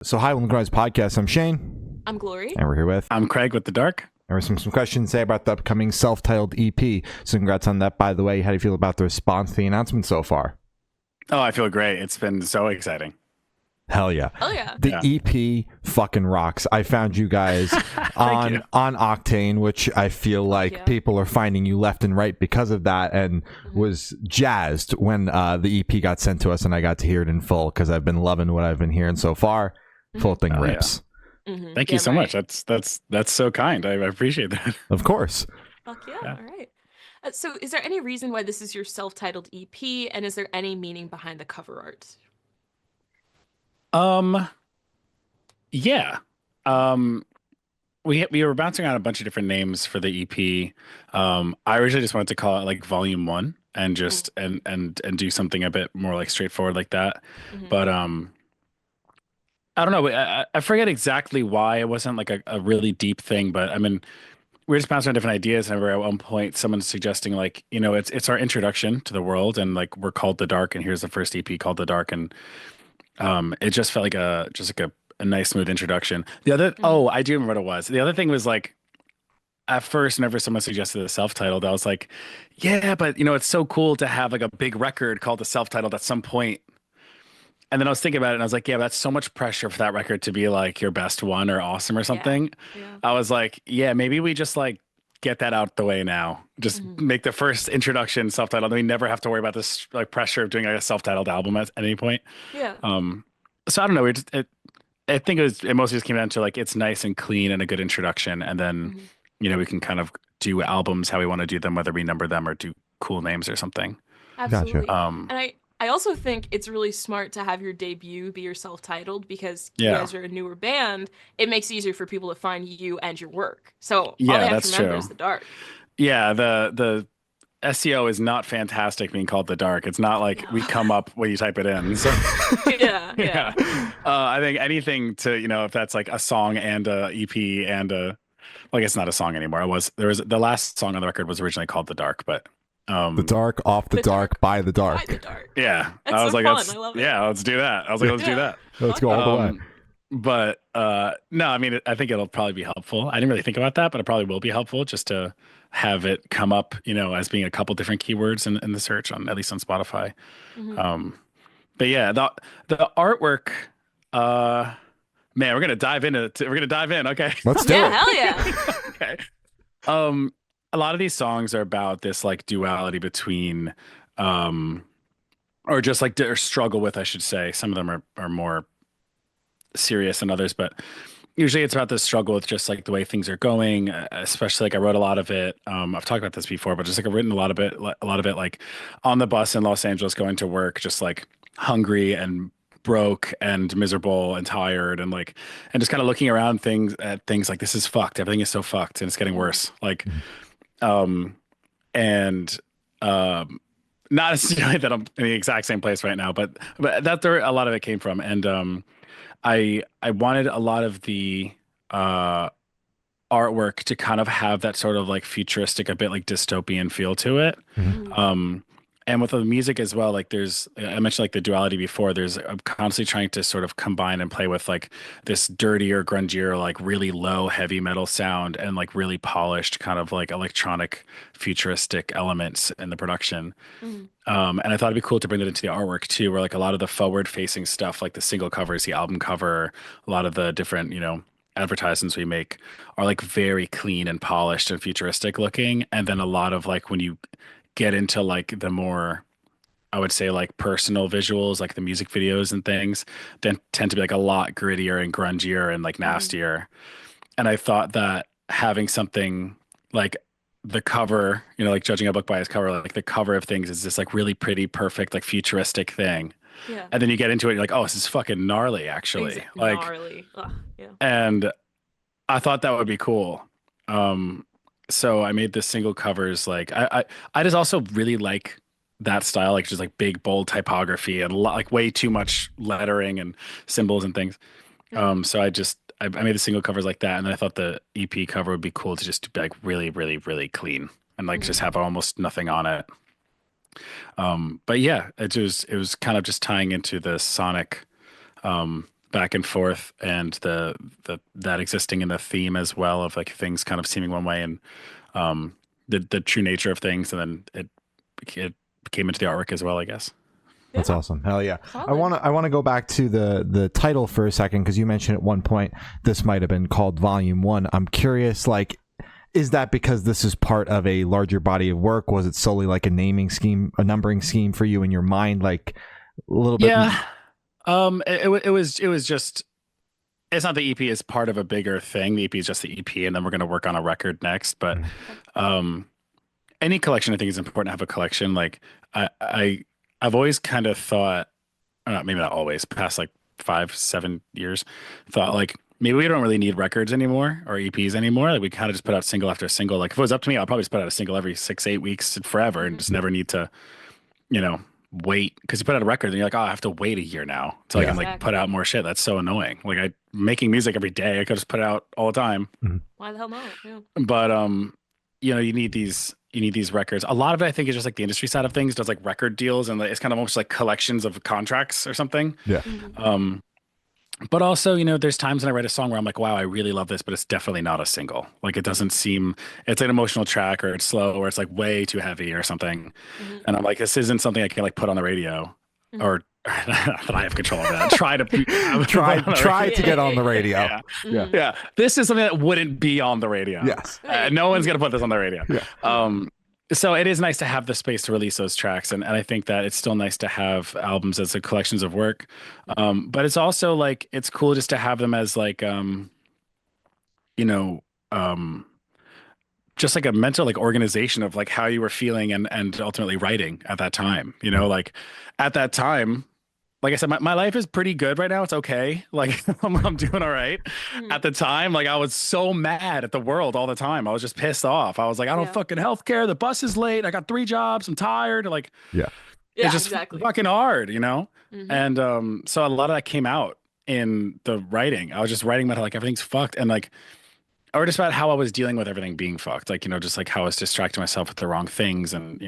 So, hi, Lone Grimes Podcast. I'm Shane. I'm Glory. And we're here with... I'm Craig with The Dark. And we're some questions to say about the upcoming self-titled EP. So, congrats on that, by the way. How do you feel about the response to the announcement so far? Oh, I feel great. It's been so exciting. Hell yeah. Oh, yeah. The EP fucking rocks. I found you guys on Octane, which I feel like people are finding you left and right because of that, and was jazzed when the EP got sent to us and I got to hear it in full because I've been loving what I've been hearing so far. Full thing rips. Yeah. Thank you so much. That's so kind. I appreciate that. Of course. Fuck yeah. All right. So is there any reason why this is your self-titled EP, and is there any meaning behind the cover art? Yeah. We were bouncing around a bunch of different names for the EP. I originally just wanted to call it like Volume 1 and just and do something a bit more like straightforward like that. But I don't know. I forget exactly why it wasn't like a really deep thing, but I mean, we were just bouncing on different ideas. And at one point, someone's suggesting like, you know, it's our introduction to the world, and like we're called The Dark, and here's the first EP called The Dark, and it just felt like a nice smooth introduction. The other I do remember what it was. The other thing was like, at first, whenever someone suggested a self-titled, I was like, yeah, but you know, it's so cool to have like a big record called the self-titled at some point. And then I was thinking about it, and I was like, yeah, that's so much pressure for that record to be like your best one or awesome or something. Yeah. I was like, yeah, maybe we just like get that out the way now. Just make the first introduction self-titled. And we never have to worry about this like pressure of doing like a self-titled album at any point. Yeah. So I don't know. I think it mostly just came down to like it's nice and clean and a good introduction, and then you know we can kind of do albums how we want to do them, whether we number them or do cool names or something. Absolutely. Gotcha. And I also think it's really smart to have your debut be your self-titled, because you guys are a newer band. It makes it easier for people to find you and your work. So all they have to remember is The Dark. Yeah, the SEO is not fantastic being called The Dark. It's not like we come up when you type it in. So yeah. I think anything to, you know, if that's like a song and a EP and a, well, I guess not a song anymore. The last song on the record was originally called The Dark, but The Dark, Off the Dark, by the Dark. By the Dark. Yeah. That's I was so like, fun. I love it. Yeah, let's do that. I was like, let's do that. Let's go all the way. But no, I mean, I think it'll probably be helpful. I didn't really think about that, but it probably will be helpful just to have it come up, you know, as being a couple different keywords in the search on, at least on Spotify. But yeah, the artwork, man, we're gonna dive in. Okay, let's do it. Hell yeah. Okay. A lot of these songs are about this like duality between, or just like their struggle with, I should say. Some of them are more serious than others, but usually it's about this struggle with just like the way things are going. Especially like I wrote a lot of it. I've talked about this before, but just like I've written a lot of it like on the bus in Los Angeles going to work, just like hungry and broke and miserable and tired, and like, and just kind of looking around at things like, this is fucked. Everything is so fucked and it's getting worse. Like, not necessarily that I'm in the exact same place right now, but that's where a lot of it came from. And I wanted a lot of the artwork to kind of have that sort of like futuristic, a bit like dystopian feel to it. And with the music as well, like I mentioned like the duality before, I'm constantly trying to sort of combine and play with like this dirtier, grungier, like really low heavy metal sound and like really polished kind of like electronic futuristic elements in the production. And I thought it'd be cool to bring that into the artwork too, where like a lot of the forward facing stuff, like the single covers, the album cover, a lot of the different, you know, advertisements we make are like very clean and polished and futuristic looking. And then a lot of like when you get into like the more, I would say like personal visuals, like the music videos and things, then tend to be like a lot grittier and grungier and like nastier. And I thought that having something like the cover, you know, like judging a book by its cover, like the cover of things is this like really pretty, perfect, like futuristic thing. Yeah. And then you get into it, you're like, oh, this is fucking gnarly, actually. Exactly. Like, gnarly. Yeah. And I thought that would be cool. So I made the single covers. Like I just also really like that style, like just like big bold typography and like way too much lettering and symbols and things. So I made the single covers like that, and then I thought the EP cover would be cool to just be like really, really, really clean and like just have almost nothing on it. But yeah, it was kind of just tying into the sonic back and forth, and the that existing in the theme as well of like things kind of seeming one way, and the true nature of things, and then it came into the artwork as well, I guess. That's awesome. Hell yeah. Solid. I want to go back to the title for a second, because you mentioned at one point this might have been called Volume 1. I'm curious, like, is that because this is part of a larger body of work? Was it solely like a naming scheme, a numbering scheme for you in your mind, like a little bit? Yeah. It was just, it's not the EP is part of a bigger thing. The EP is just the EP, and then we're going to work on a record next. But any collection, I think, is important to have a collection. Like I've always kind of thought, maybe not always, past like 5-7 years, thought like maybe we don't really need records anymore or EPs anymore. Like we kind of just put out single after single. Like if it was up to me, I'd probably just put out a single every 6-8 weeks forever, and just never need to, wait. Because you put out a record and you're like, oh, I have to wait a year now to like, like put out more shit. That's so annoying. Like making music every day. I could just put it out all the time. Why the hell not? Yeah. But you need these records. A lot of it, I think, is just like the industry side of things does like record deals, and it's kind of almost like collections of contracts or something. Yeah. But also, there's times when I write a song where I'm like, wow, I really love this, but it's definitely not a single. Like it doesn't seem, it's like an emotional track, or it's slow, or it's like way too heavy or something. And I'm like, this isn't something I can like put on the radio, or that I have control of that. Try to get on the radio. Yeah. This is something that wouldn't be on the radio. Yes. No one's gonna put this on the radio. So it is nice to have the space to release those tracks, and I think that it's still nice to have albums as a collections of work, but it's also like it's cool just to have them as like just like a mental like organization of like how you were feeling and ultimately writing at that time. Like at that time, like I said, my life is pretty good right now. It's okay. Like I'm doing all right. At the time, like I was so mad at the world all the time. I was just pissed off. I was like, I don't fucking healthcare. The bus is late. I got 3 jobs. I'm tired. Like, it's just fucking hard, And so a lot of that came out in the writing. I was just writing about how like everything's fucked, and like, or just about how I was dealing with everything being fucked. Like, just like how I was distracting myself with the wrong things, and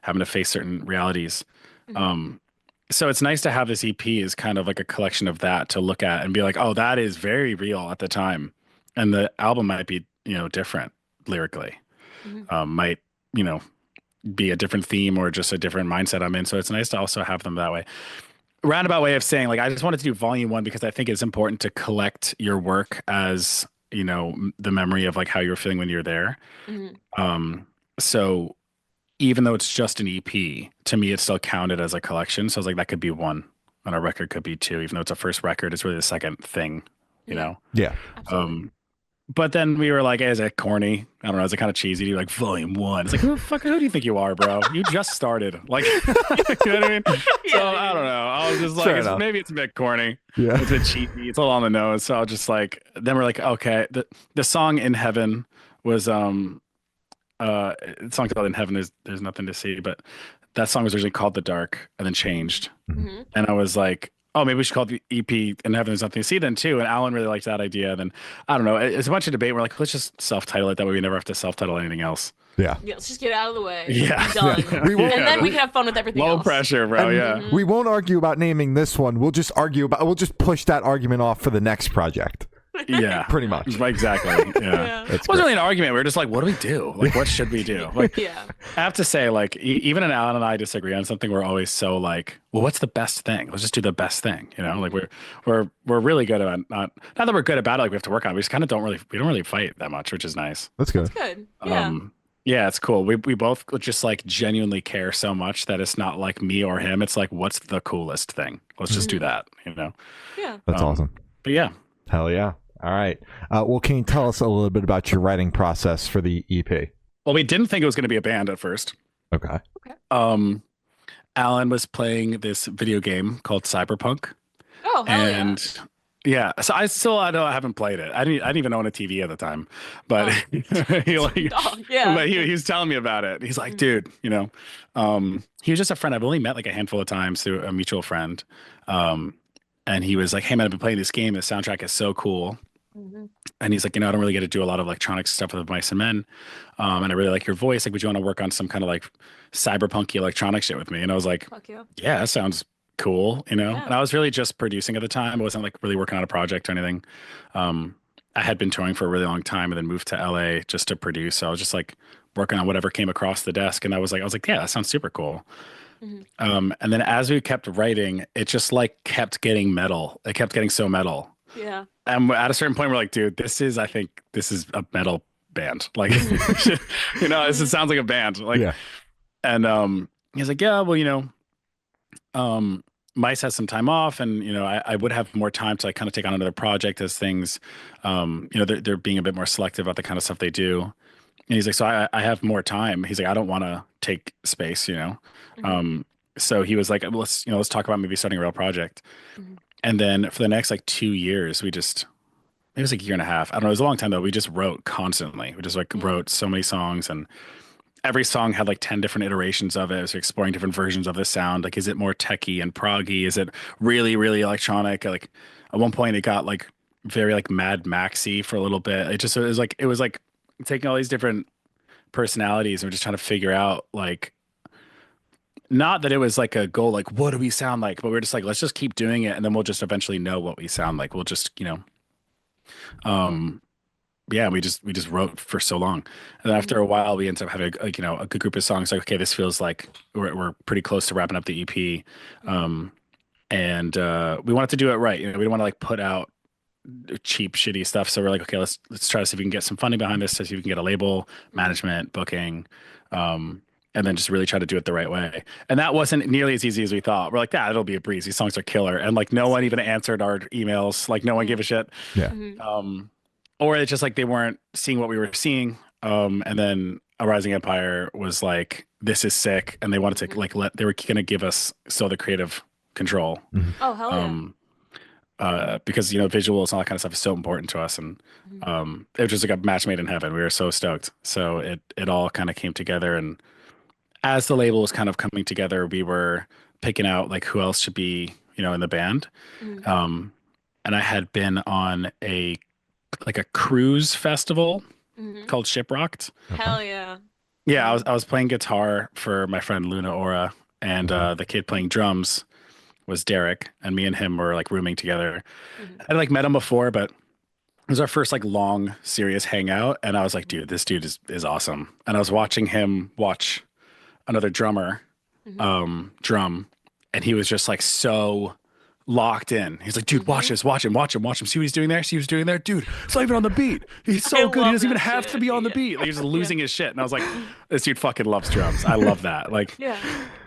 having to face certain realities. So it's nice to have this EP as kind of like a collection of that to look at and be like, oh, that is very real at the time. And the album might be, different lyrically, might, be a different theme or just a different mindset I'm in. So it's nice to also have them that way. Roundabout way of saying, like, I just wanted to do Volume 1 because I think it's important to collect your work as, the memory of like how you were feeling when you were there. So even though it's just an EP, to me, it's still counted as a collection. So I was like, that could be 1, and a record could be 2, even though it's a first record. It's really the second thing, Yeah. But then we were like, hey, is it corny? I don't know. Is it kind of cheesy? Do like Volume 1? It's like, who do you think you are, bro? You just started. Like, you know what I mean? So I don't know. I was just like, maybe it's a bit corny. Yeah. It's a bit cheesy. It's a little on the nose. So I was just like, then we're like, okay. The song In Heaven was the song's called In Heaven. There's nothing to see, but that song was originally called The Dark and then changed. And I was like, oh, maybe we should call the EP In Heaven There's Nothing to See then too. And Alan really liked that idea. Then I don't know. It's a bunch of debate. We're like, let's just self-title it. That way we never have to self-title anything else. Yeah. Let's just get it out of the way. Yeah. Done. And then we can have fun with everything else. Low pressure, bro. And we won't argue about naming this one. We'll just push that argument off for the next project. Yeah, pretty much. Exactly. Yeah. It wasn't really an argument. We were just like, what do we do? Like, what should we do? Like, I have to say, like, even when Alan and I disagree on something, we're always so like, well, what's the best thing? Let's just do the best thing. Like we're really good about not that we're good about it. Like we have to work on it. We just kind of don't really fight that much, which is nice. That's good. That's good. Yeah. Yeah, it's cool. We both just like genuinely care so much that it's not like me or him. It's like, what's the coolest thing? Let's just do that. Yeah. That's awesome. But yeah. Hell yeah. All right. Well, can you tell us a little bit about your writing process for the EP? Well, we didn't think it was going to be a band at first. Okay. Alan was playing this video game called Cyberpunk. Oh, hell yeah. So I haven't played it. I didn't even own a TV at the time, but he was telling me about it. He's like, dude, he was just a friend. I've only met like a handful of times through a mutual friend. And he was like, hey man, I've been playing this game. The soundtrack is so cool. And he's like, I don't really get to do a lot of electronic stuff with Mice and Men. And I really like your voice. Like, would you want to work on some kind of like cyberpunky electronic shit with me? And I was like, fuck yeah. Yeah, that sounds cool, you know? Yeah. And I was really just producing at the time. I wasn't like really working on a project or anything. I had been touring for a really long time and then moved to LA just to produce. So I was just like working on whatever came across the desk. And I was like, yeah, that sounds super cool. And then as we kept writing, it just like kept getting metal. It kept getting so metal. Yeah. And at a certain point, we're like, dude, I think this is a metal band. Like, you know, it sounds like a band. Like, yeah. And he's like, yeah, well, you know, Mice has some time off, and you know, I would have more time to like kind of take on another project as things, you know, they're being a bit more selective about the kind of stuff they do. And he's like, so I have more time. He's like, I don't want to take space, you know. So he was like, let's talk about maybe starting a real project. And then for the next like 2 years, it was like a year and a half. I don't know. It was a long time though. We just wrote constantly. We just like wrote so many songs, and every song had like 10 different iterations of it. It was exploring different versions of the sound. Like, is it more techy and proggy? Is it really, really electronic? Like at one point it got like very like Mad Maxy for a little bit. It was like taking all these different personalities and we're just trying to figure out like, not that it was like a goal, like what do we sound like? But we're just like, let's just keep doing it. And then we'll just eventually know what we sound like. We'll just, you know, yeah, we just wrote for so long, and then after a while, we ended up having like, you know, a good group of songs. Like, okay, this feels like we're pretty close to wrapping up the EP, and we wanted to do it right. You know, we didn't want to like put out cheap, shitty stuff. So we're like, okay, let's try to see if we can get some funding behind this, to see if we can get a label, management, booking, and then just really try to do it the right way. And that wasn't nearly as easy as we thought. We're like, it'll be a breeze. These songs are killer, and like no one even answered our emails. Like no one gave a shit. Yeah. Or it's just like they weren't seeing what we were seeing. And then A Rising Empire was like, this is sick. And they wanted to like they were going to give us the creative control. Oh, hell yeah. Because, you know, visuals and all that kind of stuff is so important to us. And it was just like a match made in heaven. We were so stoked. So it all kind of came together. And as the label was kind of coming together, we were picking out like who else should be, you know, in the band. And I had been on a cruise festival called Shiprocked. Hell yeah. Yeah, I was playing guitar for my friend Luna Ora, and the kid playing drums was Derek, and me and him were like rooming together. I'd like met him before, but it was our first like long serious hangout, and I was like, dude, this dude is awesome. And I was watching him watch another drummer drum, and he was just like so locked in. He's like, dude, watch this, watch him. See what he's doing there? Dude, it's not even on the beat. He's so good. He doesn't even have to be on the beat. Like, he's just losing his shit. And I was like, this dude fucking loves drums. I love that. Like, yeah.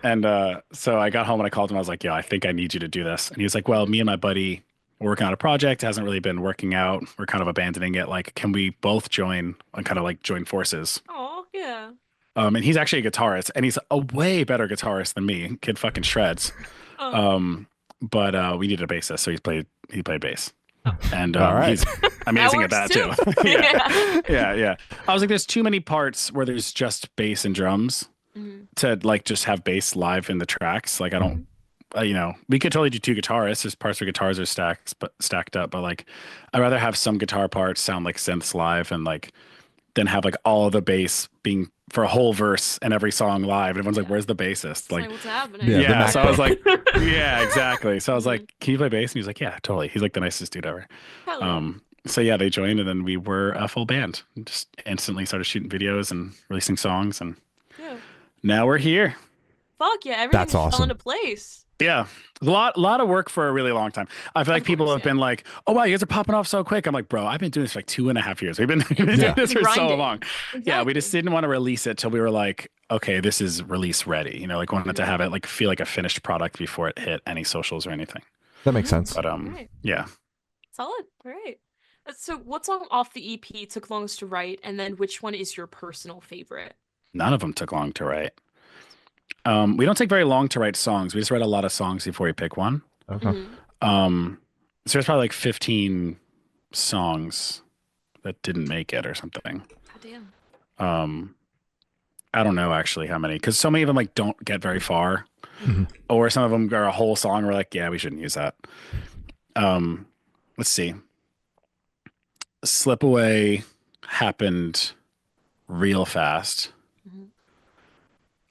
And so I got home and I called him. I was like, yo, I think I need you to do this. And he was like, well, me and my buddy were working on a project. It hasn't really been working out. We're kind of abandoning it. Like, can we both join and kind of like join forces? Oh, yeah. And he's actually a guitarist, and he's a way better guitarist than me. Kid fucking shreds. But we needed a bassist, so he played bass. Oh. And he's amazing at that too. Yeah. I was like, there's too many parts where there's just bass and drums to like just have bass live in the tracks. Like I don't, you know, we could totally do two guitarists. There's parts where guitars are stacked up, but like I'd rather have some guitar parts sound like synths live, and like then have like all of the bass being for a whole verse in every song live. And everyone's like, where's the bassist? Like, what's happening? Yeah. So I was like, yeah, exactly. So I was like, can you play bass? And he was like, yeah, totally. He's like the nicest dude ever. So yeah, they joined, and then we were a full band. Just instantly started shooting videos and releasing songs, and now we're here. Fuck yeah, everything's fell into place. Yeah, a lot of work for a really long time. I feel like people have been like, "Oh wow, you guys are popping off so quick." I'm like, "Bro, I've been doing this for like 2.5 years. We've been doing this for so long." Exactly. Yeah, we just didn't want to release it till we were like, "Okay, this is release ready." You know, like wanted to have it like feel like a finished product before it hit any socials or anything. That makes sense. But yeah, solid. All right. So, what song off the EP took longest to write, and then which one is your personal favorite? None of them took long to write. We don't take very long to write songs. We just write a lot of songs before we pick one. Okay. So there's probably like 15 songs that didn't make it or something. God damn. I don't know actually how many, because so many of them like don't get very far, or some of them are a whole song. We're like, yeah, we shouldn't use that. Let's see. Slip Away happened real fast.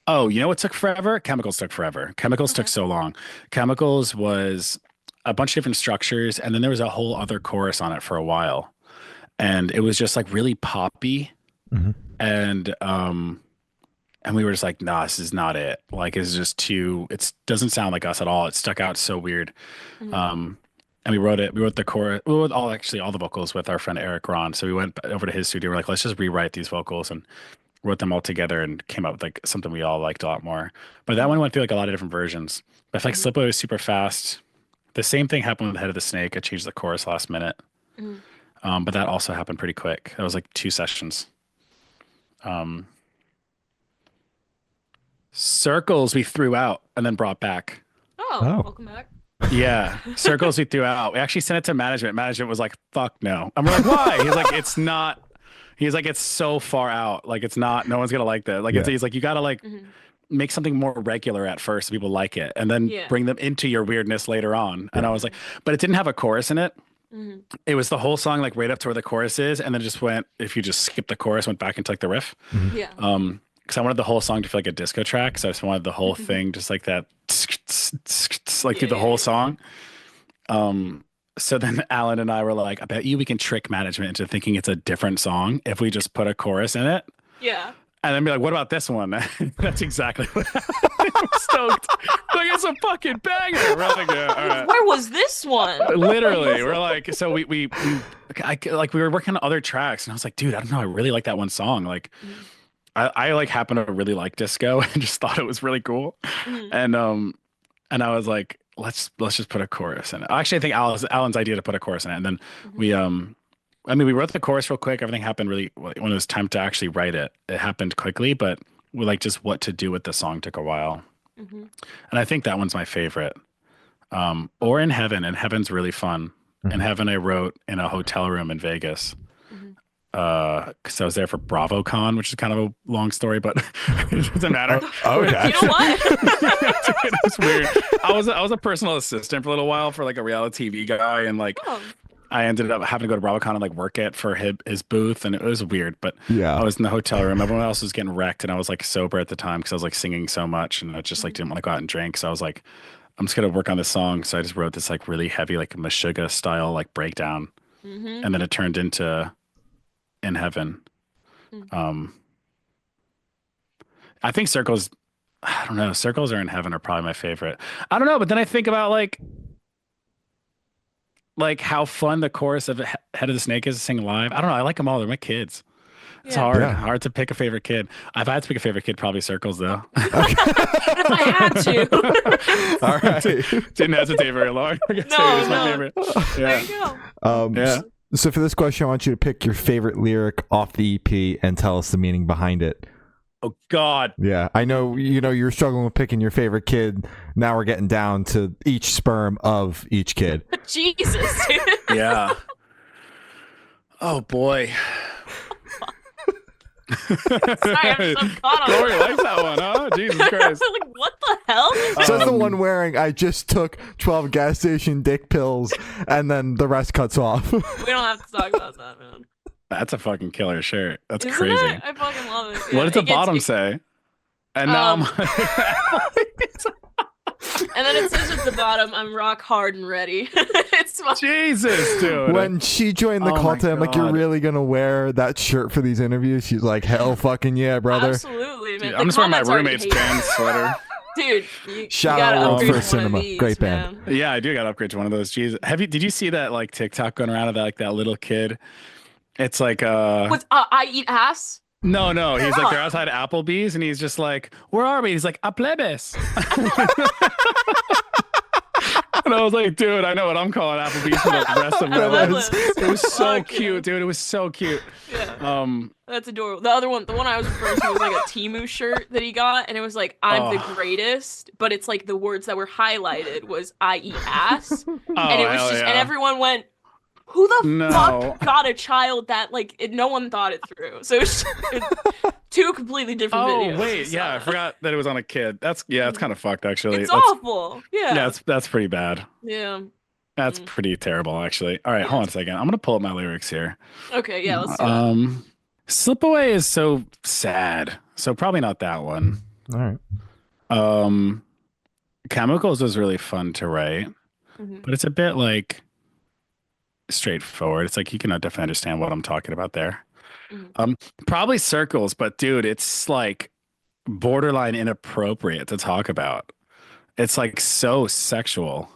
Oh, you know what took forever? Chemicals took forever. Chemicals took so long. Chemicals was a bunch of different structures, and then there was a whole other chorus on it for a while. And it was just like really poppy. Mm-hmm. And we were just like, nah, this is not it. Like it's just too it doesn't sound like us at all. It stuck out so weird. Mm-hmm. And we wrote the chorus, we wrote all the vocals with our friend Eric Ron. So we went over to his studio. We're like, let's just rewrite these vocals and wrote them all together and came up with like something we all liked a lot more. But that one went through like a lot of different versions. But I feel like Slipaway was super fast. The same thing happened with Head of the Snake. I changed the chorus last minute. But that also happened pretty quick. That was like 2 sessions. Circles we threw out and then brought back. Oh. Welcome back. Yeah, Circles we threw out. We actually sent it to management. Management was like, "Fuck no." And we're like, "Why?" He's like, "It's not." He's like, "It's so far out. Like, it's not. No one's gonna like that. Like, he's like, you gotta like make something more regular at first, so people like it, and then bring them into your weirdness later on." And I was like, "But it didn't have a chorus in it. It was the whole song like right up to where the chorus is, and then it just went. If you just skip the chorus, went back into like the riff. Yeah. Because I wanted the whole song to feel like a disco track, so I just wanted the whole thing just like that, like through the whole song. So then Alan and I were like, I bet you we can trick management into thinking it's a different song if we just put a chorus in it. Yeah. And then be like, what about this one? That's exactly what I'm stoked. Like, it's a fucking banger. We're like, yeah, all right. Where was this one? Literally. We're like, so we were working on other tracks and I was like, dude, I don't know. I really like that one song. Like, I like happen to really like disco and just thought it was really cool. And I was like, let's just put a chorus in it. Actually, I think Alan's idea to put a chorus in it. And then we we wrote the chorus real quick. Everything happened really when it was time to actually write it. It happened quickly, but we like just what to do with the song took a while. And I think that one's my favorite. Or In Heaven. In Heaven's really fun. In Heaven, I wrote in a hotel room in Vegas. Because I was there for BravoCon, which is kind of a long story, but it doesn't matter. Okay. You know what? It was weird. I was a personal assistant for a little while for like a reality TV guy, and like I ended up having to go to BravoCon and like work at for his booth, and it was weird. But I was in the hotel room. Everyone else was getting wrecked, and I was like sober at the time because I was like singing so much, and I just like didn't want to go out and drink. So I was like, I'm just gonna work on this song. So I just wrote this like really heavy like Meshuggah style like breakdown, and then it turned into In Heaven. I think Circles, I don't know, Circles or In Heaven are probably my favorite. I don't know, but then I think about like how fun the chorus of Head of the Snake is to sing live. I don't know, I like them all. They're my kids. It's hard to pick a favorite kid. If I had to pick a favorite kid, probably Circles though. If I had to. All right. Didn't hesitate very long. No. My favorite. There you go. So for this question, I want you to pick your favorite lyric off the EP and tell us the meaning behind it. Oh God. Yeah, I know. You're struggling with picking your favorite kid. Now we're getting down to each sperm of each kid. Jesus. Yeah. Oh boy. Sorry, I'm so caught on Glory likes that one, huh? Jesus Christ. Like, what the hell? Says the one wearing, I just took 12 gas station dick pills, and then the rest cuts off. We don't have to talk about that, man. That's a fucking killer shirt. That's Isn't crazy. it? I fucking love it. What does the bottom say? And now I'm and then it says at the bottom, I'm rock hard and ready. It's fun. Jesus, dude. When she joined the cult, I'm like, you're really going to wear that shirt for these interviews? She's like, hell fucking yeah, brother. Absolutely, man. Dude, I'm just wearing my roommate's band sworder. Dude, shout out World First Cinema. Great band. Man. Yeah, I do got to upgrade to one of those. Jesus. Did you see that like TikTok going around of that, like that little kid? It's like What's I eat ass? No, he's like, they're outside Applebee's and he's just like, where are we? He's like, a plebis. And I was like, dude, I know what I'm calling Applebee's for the rest of my life. It was so cute, dude. It was so cute. Yeah. That's adorable. The other one, the one I was referring to was like a Temu shirt that he got, and it was like, I'm the greatest, but it's like the words that were highlighted was I eat ass. And it was just, and everyone went, who the fuck got a child that no one thought it through? So it's two completely different videos. Oh wait, yeah, I forgot that it was on a kid. It's kind of fucked actually. It's awful. Yeah. Yeah, that's pretty bad. Yeah. That's pretty terrible actually. All right, hold on a second. I'm gonna pull up my lyrics here. Okay, yeah, let's do that. Slip Away is so sad. So probably not that one. All right. Chemicals was really fun to write, but it's a bit like straightforward. It's like you can definitely understand what I'm talking about there. Probably Circles, but dude, it's like borderline inappropriate to talk about. It's like so sexual.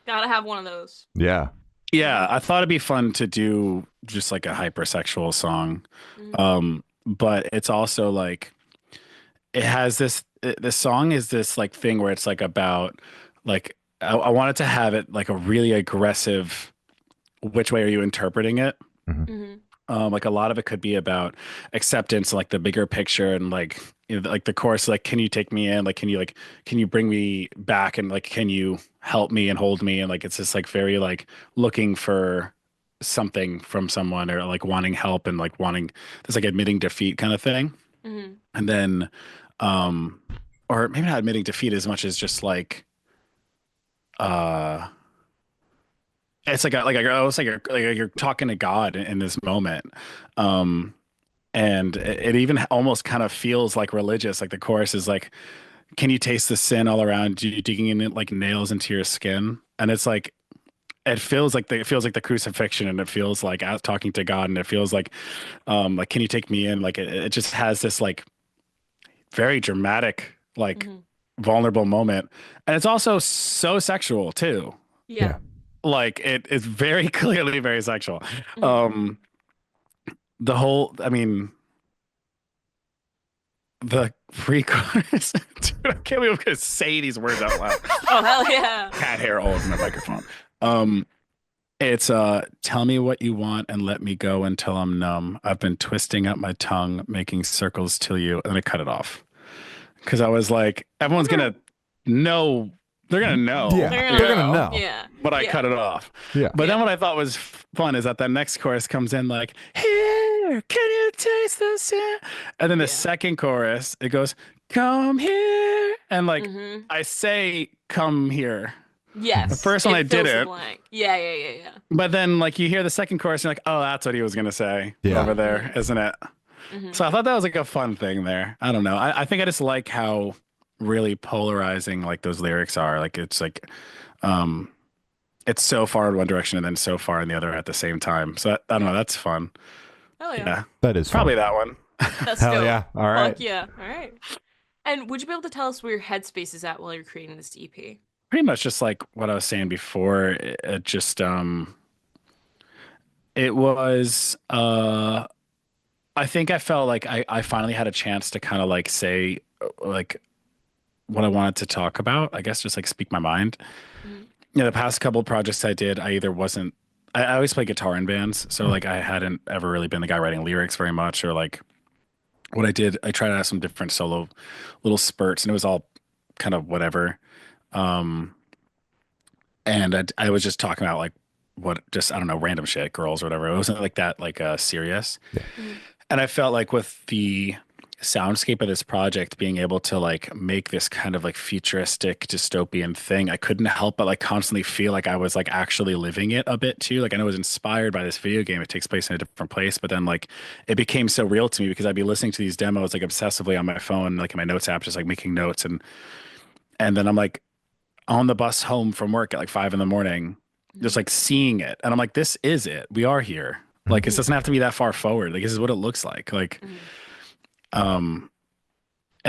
Gotta have one of those. Yeah. Yeah, I thought it'd be fun to do just like a hypersexual song. But it's also like it has this song is this like thing where it's like about like I wanted to have it like a really aggressive which way are you interpreting it? Like a lot of it could be about acceptance, like the bigger picture, and like like the chorus, like can you take me in, like can you bring me back, and like can you help me and hold me, and like it's just like very like looking for something from someone or like wanting help and like wanting this like admitting defeat kind of thing, and then or maybe not admitting defeat as much as just like it's like you're talking to God in this moment. And it even almost kind of feels like religious. Like the chorus is like, can you taste the sin all around you, digging in it like nails into your skin? And it's like, it feels like the crucifixion, and it feels like as talking to God, and it feels like can you take me in? Like it just has this like very dramatic, like vulnerable moment. And it's also so sexual too. Yeah. Like it is very clearly very sexual. The whole, I mean, the pre-chorus, dude, I can't believe I'm gonna say these words out loud. Oh hell yeah! Cat hair all over my microphone. It's tell me what you want and let me go until I'm numb. I've been twisting up my tongue, making circles till you, and then I cut it off because I was like, everyone's gonna know. They're gonna know. Yeah, they're gonna know. Yeah. But I cut it off. Yeah. But then what I thought was fun is that the next chorus comes in like, here, can you taste the sin? And then the second chorus, it goes, come here. And like, I say, come here. Yes. The first one I did it. Yeah. But then like you hear the second chorus, and you're like, oh, that's what he was gonna say over there, isn't it? So I thought that was like a fun thing there. I don't know. I think I just like how really polarizing like those lyrics are. Like it's like it's so far in one direction and then so far in the other at the same time. So I don't know, that's fun. Oh yeah. That is probably fun. that one. That's hell dope. yeah. All right. Fuck yeah. All right. And would you be able to tell us where your headspace is at while you're creating this EP? Pretty much just like what I was saying before. It just it was I think I felt like I finally had a chance to kind of like say like what I wanted to talk about, I guess, just like speak my mind. You know, the past couple of projects I did, I always play guitar in bands. So like I hadn't ever really been the guy writing lyrics very much, or like what I did, I tried to have some different solo little spurts, and it was all kind of whatever. And I was just talking about like I don't know, random shit, girls or whatever. It wasn't like that, like serious. Yeah. And I felt like with the soundscape of this project, being able to like make this kind of like futuristic dystopian thing, I couldn't help but like constantly feel like I was like actually living it a bit too. Like I know it was inspired by this video game. It takes place in a different place, but then like it became so real to me because I'd be listening to these demos like obsessively on my phone, like in my notes app, just like making notes. And then I'm like on the bus home from work at like 5 a.m, just like seeing it. And I'm like, this is it. We are here. Like, it doesn't have to be that far forward. Like, this is what it looks like. Like, and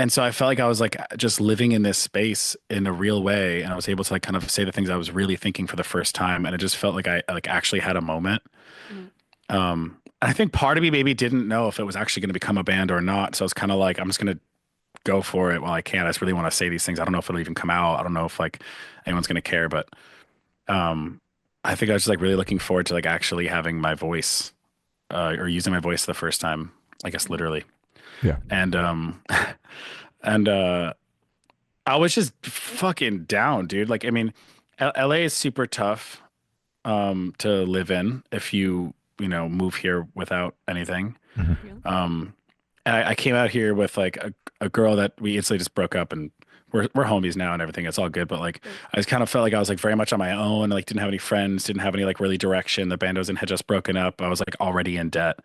so I felt like I was like just living in this space in a real way, and I was able to like kind of say the things I was really thinking for the first time, and it just felt like I like actually had a moment. I think part of me maybe didn't know if it was actually going to become a band or not, so I was kind of like, I'm just going to go for it while I can. I just really want to say these things. I don't know if it'll even come out. I don't know if like anyone's going to care, but I think I was just like really looking forward to like actually having my voice or using my voice the first time, I guess literally. Yeah. And I was just fucking down, dude. Like, I mean, LA is super tough to live in if you move here without anything. And I came out here with like a girl that we instantly just broke up and we're homies now and everything. It's all good. But like, I just kind of felt like I was like very much on my own. Like, didn't have any friends, didn't have any like really direction. The band I was in had just broken up. I was like already in debt,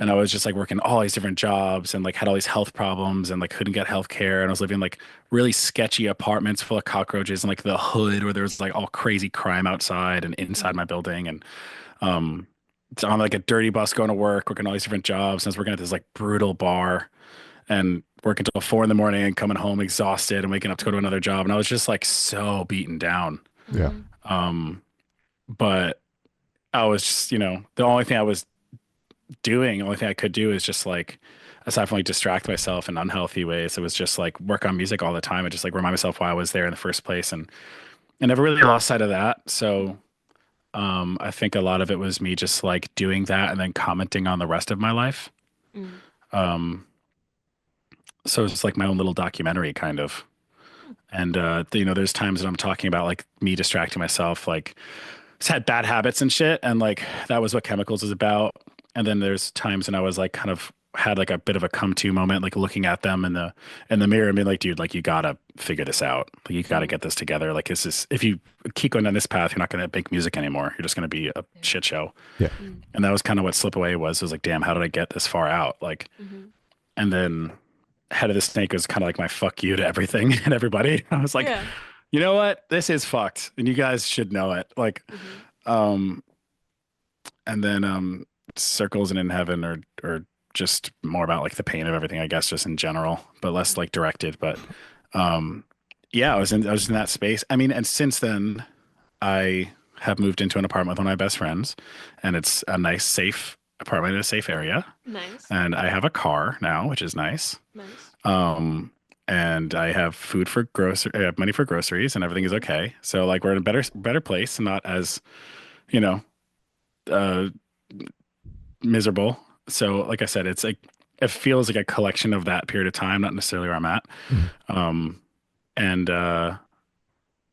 and I was just like working all these different jobs and like had all these health problems and like couldn't get health care. And I was living in like really sketchy apartments full of cockroaches and like the hood where there was like all crazy crime outside and inside my building. And so I'm like a dirty bus going to work, working all these different jobs. And I was working at this like brutal bar and working until 4 a.m. and coming home exhausted and waking up to go to another job. And I was just like so beaten down. Yeah. But I was just, the only thing I was doing, the only thing I could do is just like, aside from like distract myself in unhealthy ways, it was just like work on music all the time and just like remind myself why I was there in the first place. And I never really lost sight of that. So I think a lot of it was me just like doing that and then commenting on the rest of my life. So it's like my own little documentary kind of. And, there's times that I'm talking about like me distracting myself, like just had bad habits and shit. And like, that was what Chemicals is about. And then there's times when I was like, kind of had like a bit of a come to moment, like looking at them in the mirror and being like, dude, like you gotta figure this out. Like you gotta get this together. Like if you keep going down this path, you're not going to make music anymore. You're just going to be a shit show. Yeah. And that was kind of what Slip Away was. It was like, damn, how did I get this far out? Like, and then Head of the Snake was kind of like my fuck you to everything and everybody. I was like, you know what? This is fucked. And you guys should know it. Like, and then Circles and In Heaven are just more about like the pain of everything, I guess, just in general, but less like directed. But yeah, I was in that space. I mean, and since then I have moved into an apartment with one of my best friends, and it's a nice, safe apartment in a safe area. Nice. And I have a car now, which is nice. Nice. And I have I have money for groceries, and everything is okay. So like we're in a better place, not as, miserable. So like I said, it's like it feels like a collection of that period of time, not necessarily where I'm at.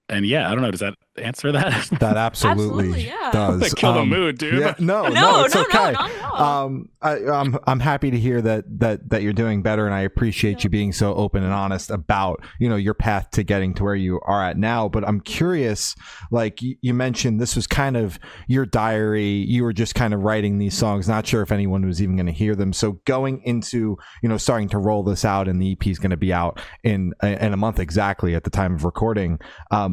And yeah, I don't know. Does that answer that? That absolutely does. Like kill the mood, dude. Yeah, no, it's okay. Not at all. I'm happy to hear that you're doing better, and I appreciate you being so open and honest about your path to getting to where you are at now. But I'm curious, like you mentioned, this was kind of your diary. You were just kind of writing these songs, not sure if anyone was even going to hear them. So going into starting to roll this out, and the EP is going to be out in a month exactly at the time of recording.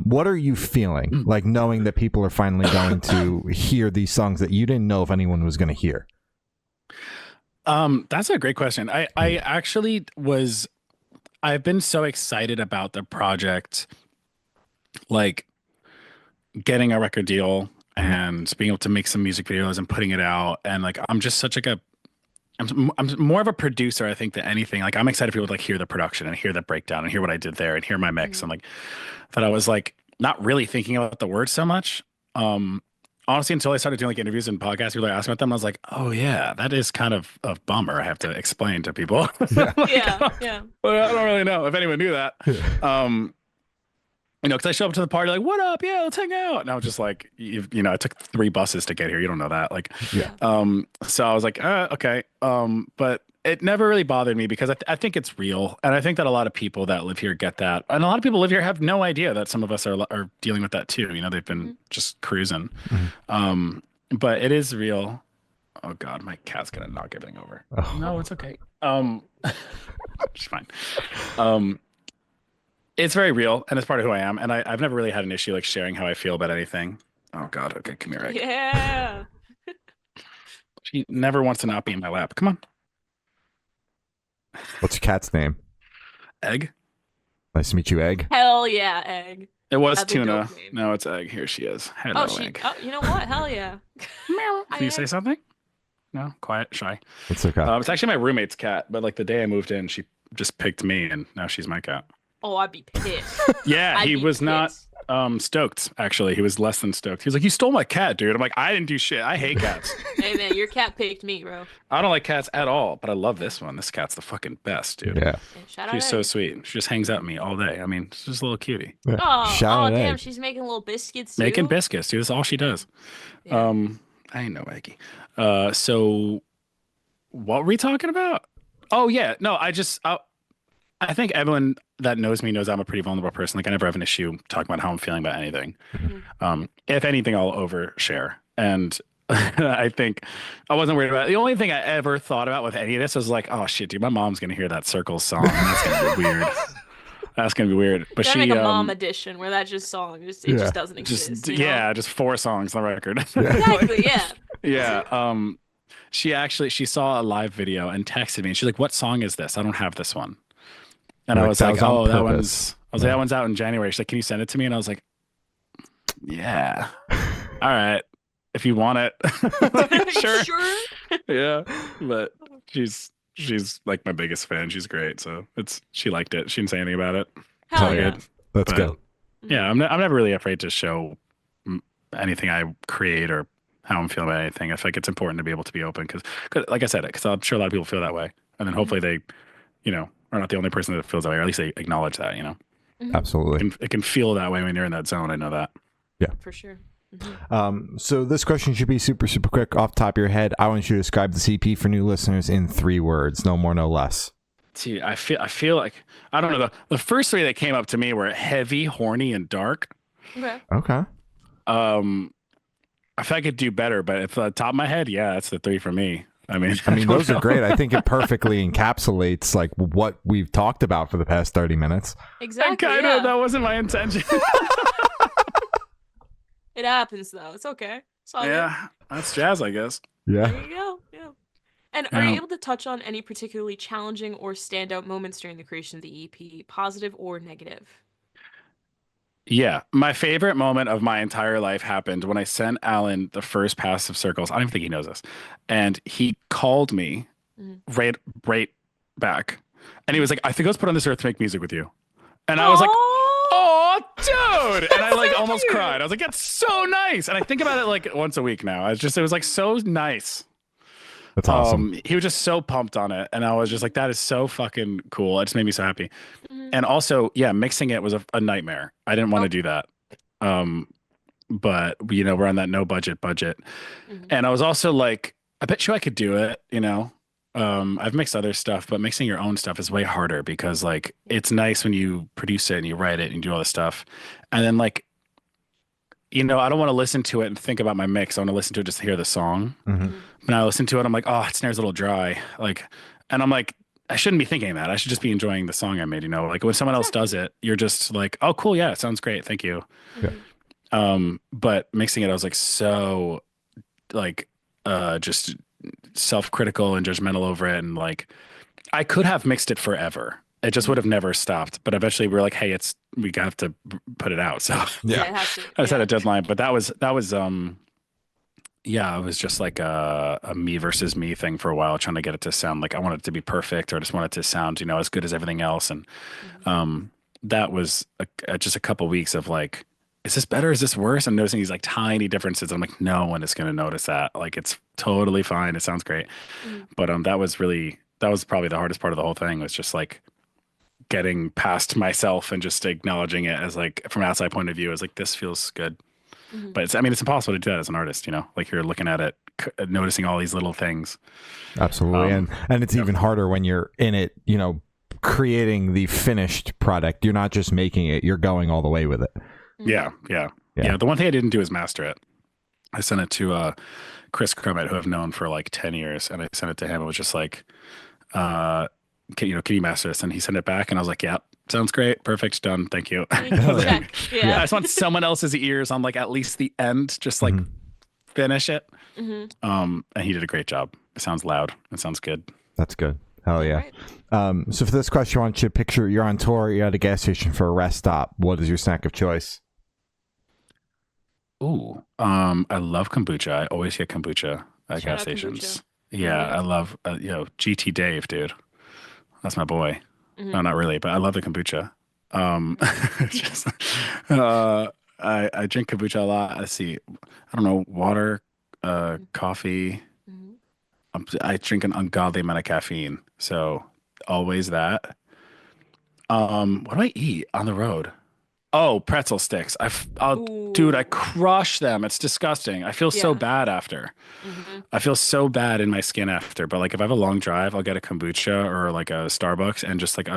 What are you feeling like knowing that people are finally going to hear these songs that you didn't know if anyone was going to hear? That's a great question. I actually I've been so excited about the project, like getting a record deal and being able to make some music videos and putting it out. And like, I'm just such like I'm more of a producer, I think, than anything. Like I'm excited for people to like hear the production and hear the breakdown and hear what I did there and hear my mix. And like that I was like not really thinking about the words so much. Honestly, until I started doing like interviews and podcasts, people are asking about them. I was like, oh yeah, that is kind of a bummer. I have to explain to people. Yeah. But I don't really know if anyone knew that. Because I show up to the party like, what up? Yeah, let's hang out. And I was just like, I took 3 buses to get here. You don't know that. Like, so I was like, okay. But it never really bothered me because I think it's real. And I think that a lot of people that live here get that. And a lot of people live here have no idea that some of us are dealing with that too. They've been just cruising. But it is real. Oh God, my cat's going to knock everything over. Oh. No, it's okay. It's fine. It's very real, and it's part of who I am. And I've never really had an issue like sharing how I feel about anything. Oh God, okay, come here, Egg. Yeah. She never wants to not be in my lap. Come on. What's your cat's name? Egg. Nice to meet you, Egg. Hell yeah, Egg. It was Tuna. No, it's Egg. Here she is. Hello, Egg. Oh, you know what? Hell yeah. Can you say something? No, quiet, shy. It's okay. It's actually my roommate's cat, but like the day I moved in, she just picked me, and now she's my cat. Oh, I'd be pissed. Yeah, he was not stoked, actually. He was less than stoked. He was like, you stole my cat, dude. I'm like, I didn't do shit. I hate cats. Hey, man, your cat picked me, bro. I don't like cats at all, but I love this one. This cat's the fucking best, dude. Yeah. She's so sweet. She just hangs out with me all day. I mean, she's just a little cutie. Yeah. Oh, damn. She's making little biscuits, too. Making biscuits, dude. That's all she does. Yeah. I ain't no Eggy. So what were we talking about? Oh, yeah. No, I I think everyone that knows me knows I'm a pretty vulnerable person. Like I never have an issue talking about how I'm feeling about anything. If anything, I'll overshare. And I think I wasn't worried about it. The only thing I ever thought about with any of this was like, oh shit, dude, my mom's gonna hear that Circles song. And that's gonna be weird. That's gonna be weird. But she make a mom edition where that just song it just doesn't exist. Just 4 songs on the record. Exactly. Yeah. Yeah. She saw a live video and texted me and she's like, what song is this? I don't have this one. And I was like, oh, that one's out in January. She's like, can you send it to me? And I was like, yeah. All right. If you want it. Sure. Yeah. But she's like my biggest fan. She's great. So she liked it. She didn't say anything about it. Hell yeah. Good. That's good. Yeah. I'm never really afraid to show anything I create or how I'm feeling about anything. I feel like it's important to be able to be open because like I said, because I'm sure a lot of people feel that way. And then hopefully they, are not the only person that feels that way, or at least they acknowledge that, Absolutely. It can feel that way when you're in that zone. I know that. Yeah. For sure. So this question should be super, super quick off the top of your head. I want you to describe the CP for new listeners in 3 words, no more, no less. See, I feel like, I don't know, the first 3 that came up to me were heavy, horny, and dark. Okay. I feel I could do better, but at the top of my head, yeah, that's the 3 for me. I mean, those are great. I think it perfectly encapsulates like what we've talked about for the past 30 minutes. Exactly. That wasn't my intention. It happens though. It's okay. Yeah, that's jazz, I guess. Yeah. There you go. Yeah. And are you able to touch on any particularly challenging or standout moments during the creation of the EP, positive or negative? Yeah, my favorite moment of my entire life happened when I sent Alan the first pass of Circles. I don't even think he knows this. And he called me right back. And he was like, I think I was put on this earth to make music with you. And I was like, oh, dude. And I like almost cried. I was like, that's so nice. And I think about it like once a week now. It was like so nice. That's awesome. He was just so pumped on it. And I was just like, that is so fucking cool. It just made me so happy. And also, yeah, mixing it was a nightmare. I didn't want to do that. But we're on that no budget. And I was also like, I bet you I could do it, I've mixed other stuff, but mixing your own stuff is way harder because like it's nice when you produce it and you write it and you do all this stuff. And then like, I don't want to listen to it and think about my mix. I want to listen to it just to hear the song. When I listen to it, I'm like, oh, it snare's a little dry. Like, and I'm like, I shouldn't be thinking that. I should just be enjoying the song I made, Like when someone else does it, you're just like, oh, cool. Yeah, it sounds great. Thank you. Yeah. But mixing it, I was like, so like, just self-critical and judgmental over it. And like, I could have mixed it forever. It just would have never stopped. But eventually we were like, hey, we have to put it out. So yeah, I just had a deadline, but that was yeah, it was just like a me versus me thing for a while, trying to get it to sound like I want it to be perfect, or I just want it to sound, as good as everything else. And that was just a couple weeks of like, is this better? Is this worse? I'm noticing these like tiny differences. I'm like, no one is going to notice that. Like, it's totally fine. It sounds great. But that was probably the hardest part of the whole thing, was just like getting past myself and just acknowledging it as like, from an outside point of view, as like, this feels good. But it's impossible to do that as an artist, like you're looking at it, noticing all these little things. Absolutely. And it's even harder when you're in it, creating the finished product. You're not just making it, you're going all the way with it. Yeah. The one thing I didn't do is master it. I sent it to Chris Crummett, who I've known for like 10 years. And I sent it to him. It was just like, can you master this? And he sent it back and I was like, yeah. Sounds great. Perfect. Done. Thank you. Yeah. I just want someone else's ears on like at least the end, just like finish it. And he did a great job. It sounds loud. It sounds good. That's good. Hell yeah. Right. So for this question, I want you to picture you're on tour, you're at a gas station for a rest stop. What is your snack of choice? Ooh, I love kombucha. I always get kombucha at gas stations. Yeah, I love, GT Dave, dude. That's my boy. No, not really, but I love the kombucha. I drink kombucha a lot. Let's see. I don't know, water, coffee. I drink an ungodly amount of caffeine. So always that. What do I eat on the road? Oh, pretzel sticks. Dude, I crush them. It's disgusting. I feel so bad after. I feel so bad in my skin after. But like if I have a long drive, I'll get a kombucha or like a Starbucks and just like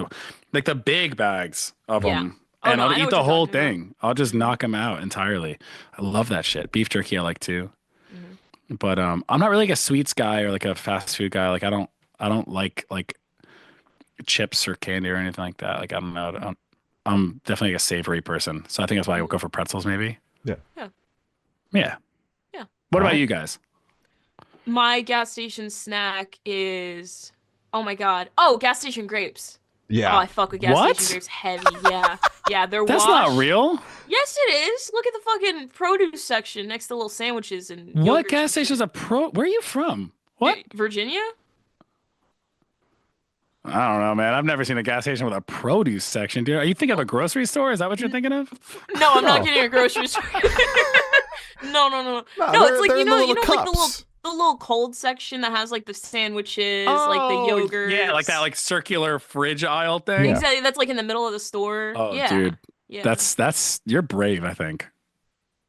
the big bags of them. Oh, and no, I'll I know eat what the you're whole talking about. thing. I'll just knock them out entirely. I love that shit. Beef jerky I like too. But I'm not really like a sweets guy or like a fast food guy. Like I don't like chips or candy or anything like that. Like I don't know. I'm definitely a savory person. So I think that's why I would go for pretzels maybe. Yeah. Yeah. Yeah. What about you guys? My gas station snack is, oh my God. Gas station grapes. Yeah. Oh, I fuck with gas What? station grapes heavy. Yeah, they're That's washed. not real. Yes, it is. Look at the fucking produce section next to little sandwiches and What yogurts gas and station is shit. where are you from? What? Virginia? I don't know, man. I've never seen a gas station with a produce section, dude. Are you thinking of a grocery store? Is that what you're thinking of? No, I'm not No. getting a grocery store. No. No, No, it's like they're you in know, the like little the cups. little cold section that has like the sandwiches, like the yogurt. Yeah, like that like circular fridge aisle thing. Yeah. Exactly. That's like in the middle of the store. Oh, Yeah. dude. Yeah. That's you're brave, I think.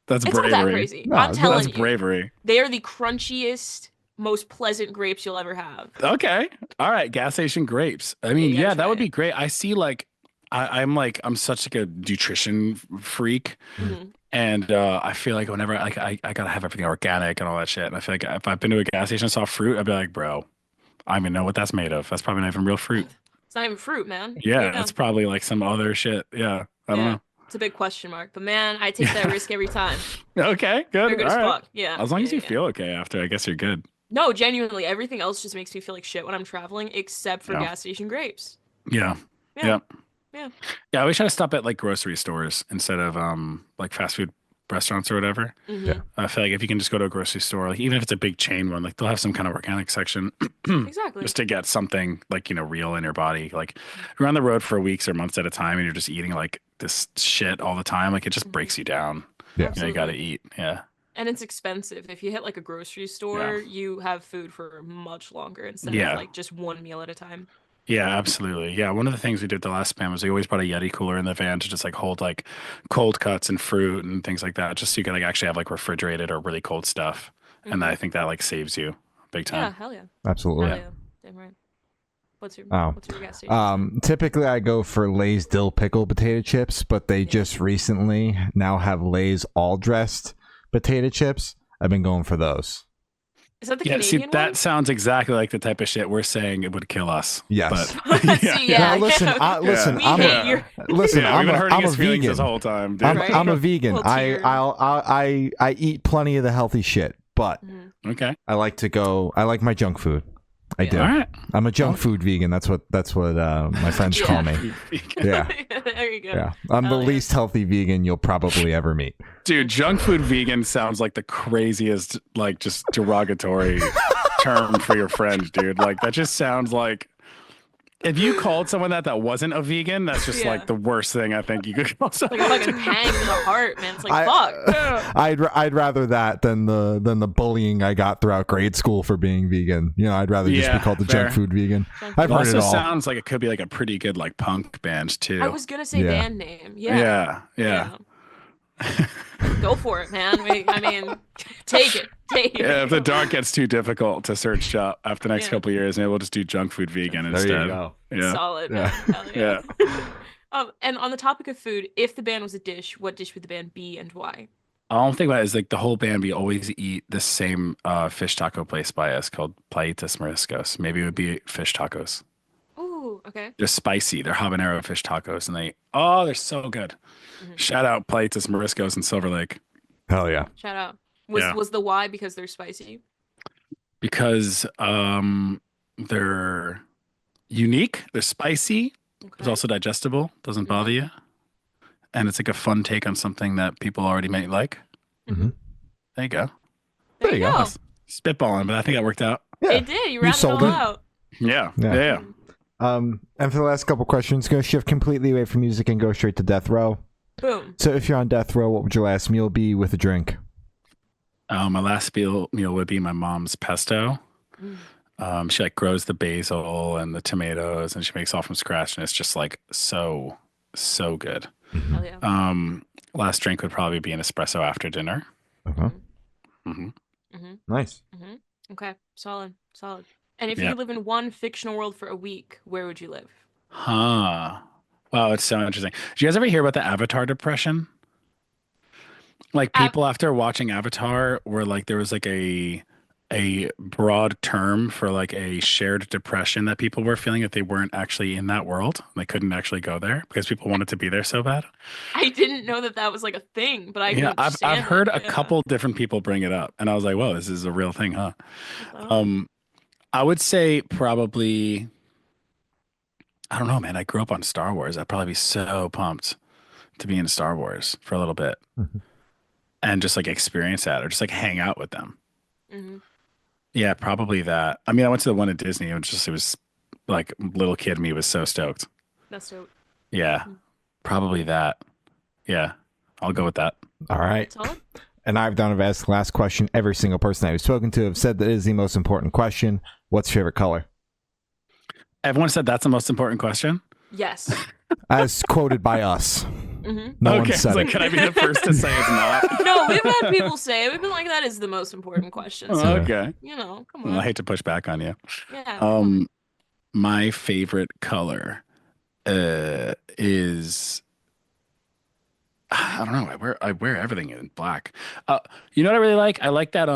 That's It's bravery. not that crazy. No, I'm that's telling That's you. bravery. They are the crunchiest, most pleasant grapes you'll ever have. Okay. All right. Gas station grapes. I mean, you gotta yeah, that try would it. be great. I see like I'm such like a nutrition freak. Mhm. And I feel like whenever I gotta have everything organic and all that shit. And I feel like if I've been to a gas station and saw fruit, I'd be like, bro, I don't even know what that's made of. That's probably not even real fruit. It's not even fruit, man. Yeah, that's probably like some other shit. Yeah. I don't know. It's a big question mark. But man, I take that risk every time. Okay, They're good. good All as right. fuck. Yeah. As long as you yeah. feel okay after, I guess you're good. No, genuinely, everything else just makes me feel like shit when I'm traveling, except for Yeah. gas station grapes. Yeah. Yeah. Yeah. Yeah. Yeah, I always try to stop at like grocery stores instead of like fast food restaurants or whatever. Mhm. I feel like if you can just go to a grocery store, like even if it's a big chain one, like they'll have some kind of organic section Exactly. just to get something like, real in your body. Like you're on the road for weeks or months at a time and you're just eating like this shit all the time. Like it just breaks you down. Yeah. You got to eat. Yeah. And it's expensive. If you hit like a grocery store, you have food for much longer instead Yeah. of like just one meal at a time. Yeah, absolutely. Yeah, one of the things we did the last span was we always brought a Yeti cooler in the van to just like hold like cold cuts and fruit and things like that, just so you can like actually have like refrigerated or really cold stuff. And I think that like saves you big Yeah, time. hell yeah. Absolutely. Hell yeah. Damn right. What's your gas station? Typically I go for Lay's dill pickle potato chips, but they just recently now have Lay's all dressed potato chips. I've been going for those. Is that the Yeah, Canadian see, one? that sounds exactly like the type of shit we're saying it would kill us. Yes. But, See, yeah. Now, listen, We I'm hate a, your- listen, yeah, I'm we've been a, hurting I'm a his feelings vegan. this whole time, dude. I'm, Right? I'm a vegan. Little tear. I eat plenty of the healthy shit, but Okay. I like my junk food. I do. All right. I'm a junk food vegan. That's what my friends call me. Yeah. There you go. Yeah. I'm the Hell yeah. least healthy vegan you'll probably ever meet. Dude, junk food vegan sounds like the craziest, like just derogatory term for your friend, dude. Like that just sounds like if you called someone that wasn't a vegan, that's just Yeah. like the worst thing I think you could call someone. Like a fucking pang in the heart, man. It's like, fuck. I'd rather that than the bullying I got throughout grade school for being vegan. I'd rather just be Yeah, called the fair. junk food vegan. Junk I've It heard it also all. sounds like it could be like a pretty good like punk band too. I was gonna say Yeah. band name. Yeah. Yeah. Go for it, man. I mean, take it. Take it. Yeah, if the dark gets too difficult to search up after the next Yeah. couple of years, maybe we'll just do junk food vegan There instead. you go. Yeah. Solid, Yeah. man. Hell yeah. Yeah. And on the topic of food, if the band was a dish, what dish would the band be and why? I don't think about it is like the whole band. We always eat the same fish taco place by us called Plaitas Mariscos. Maybe it would be fish tacos. Ooh, okay. They're spicy. They're habanero fish tacos, and they're so good. Shout out Plaitas Mariscos in Silver Lake Hell yeah. Shout out. Yeah. Was the why because they're spicy? because they're unique. They're spicy. It's Okay. also digestible. Doesn't bother you, and it's like a fun take on something that people already may like. Mhm. There you go. There you go. Spitballing, but I think that worked out. Yeah. It did. You rounded sold it all it. out. Yeah. Yeah. Yeah. And for the last couple questions, going to shift completely away from music and go straight to death row. Boom. So if you're on death row, what would your last meal be with a drink? My last meal would be my mom's pesto. She like grows the basil and the tomatoes, and she makes all from scratch, and it's just like so good. Hell yeah. Last drink would probably be an espresso after dinner. Uh-huh. Mm-hmm. Mm-hmm. Nice. Mm-hmm. Okay, solid. And if you Yeah. could live in one fictional world for a week, where would you live? Huh. Wow, it's so interesting. Did you guys ever hear about the Avatar depression? Like Av- people after watching Avatar were like there was like a broad term for like a shared depression that people were feeling if they weren't actually in that world. They couldn't actually go there because people wanted to be there so bad. I didn't know that was like a thing, but I can Yeah, I've understand heard it, a couple different people bring it up, and I was like, "Whoa, this is a real thing, huh?" Oh. I would say probably I don't know, man. I grew up on Star Wars. I'd probably be so pumped to be in Star Wars for a little bit Mhm. and just like experience that or just like hang out with them. Mhm. Yeah, probably that. I mean, I went to the one at Disney. It was like little kid me was so stoked. That's dope. Yeah, Mhm. probably that. Yeah, I'll go with that. All right. Solid. And I've done. I've asked the last question. Every single person I've spoken to have said that is the most important question. What's your favorite color? Everyone said that's the most important question. Yes. As quoted by us. Mm-hmm. No Okay, one I was said like, it. can I be the first to say it's not? No, we've had people say it. We've been like, that is the most important question. So, Okay. come Well, I on. hate to push back on you. Yeah. My favorite color is I don't know. I wear everything in black. You know what I really like? I like that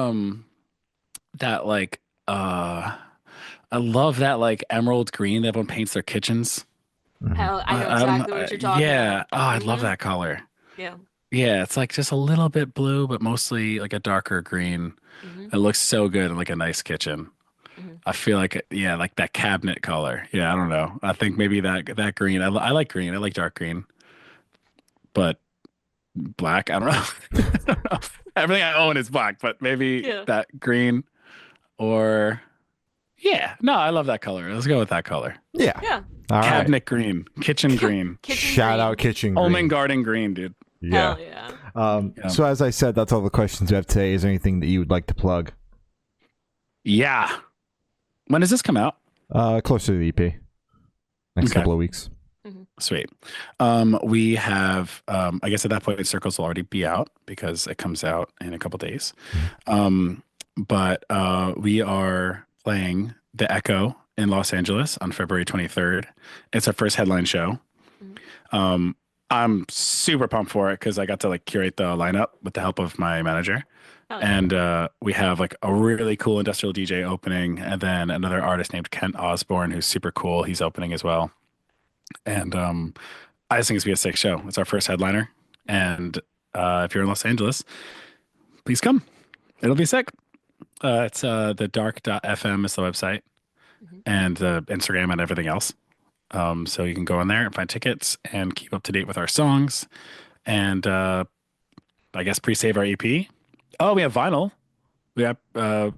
like I love that like emerald green that everyone paints their kitchens. Hell, I know I don't exactly what you're talking yeah. about. Oh, I love Mhm. that color. Yeah. Yeah, it's like just a little bit blue, but mostly like a darker green. Mm-hmm. It looks so good in like a nice kitchen. Mhm. I feel like yeah, like that cabinet color. Yeah, I don't know. I think maybe that green. I like green. I like dark green, but black. I don't know. I don't know. Everything I own is black, but maybe Yeah. that green or yeah. No, I love that color. Let's go with that color. Yeah. Yeah. All right. Cabinet green, kitchen green, Kitchen Shout green. out kitchen home green. and garden green, dude. Yeah. Hell yeah. Yeah. So as I said, that's all the questions we have today. Is there anything that you would like to plug? Yeah. When does this come out? Closer to the EP. Next Okay. couple of weeks. Sweet. We have, I guess at that point, Circles will already be out because it comes out in a couple days. But we are playing The Echo in Los Angeles on February 23rd. It's our first headline show. I'm super pumped for it because I got to like curate the lineup with the help of my manager. Hell yeah. And we have like a really cool industrial DJ opening, and then another artist named Kent Osborne, who's super cool. He's opening as well. And I just think it's gonna be a sick show. It's our first headliner, and if you're in Los Angeles, please come. It'll be sick. It's the dark.fm is the website, and Instagram and everything else. So you can go on there and find tickets and keep up to date with our songs, and I guess pre-save our EP. Oh, we have vinyl. We have,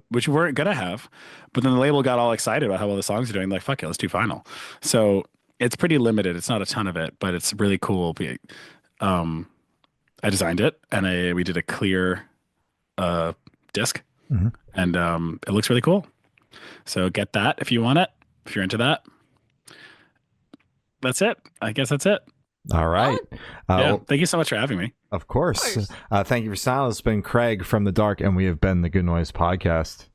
which we weren't gonna have, but then the label got all excited about how well the songs are doing. Like, fuck it, let's do vinyl. So it's pretty limited. It's not a ton of it, but it's really cool. I designed it, and we did a clear disc, and it looks really cool. So get that if you want it. If you're into that, that's it. I guess that's it. All right. Yeah. Thank you so much for having me. Of course. Thank you for silence. It's been Craig from The Dark, and we have been the Good Noise Podcast.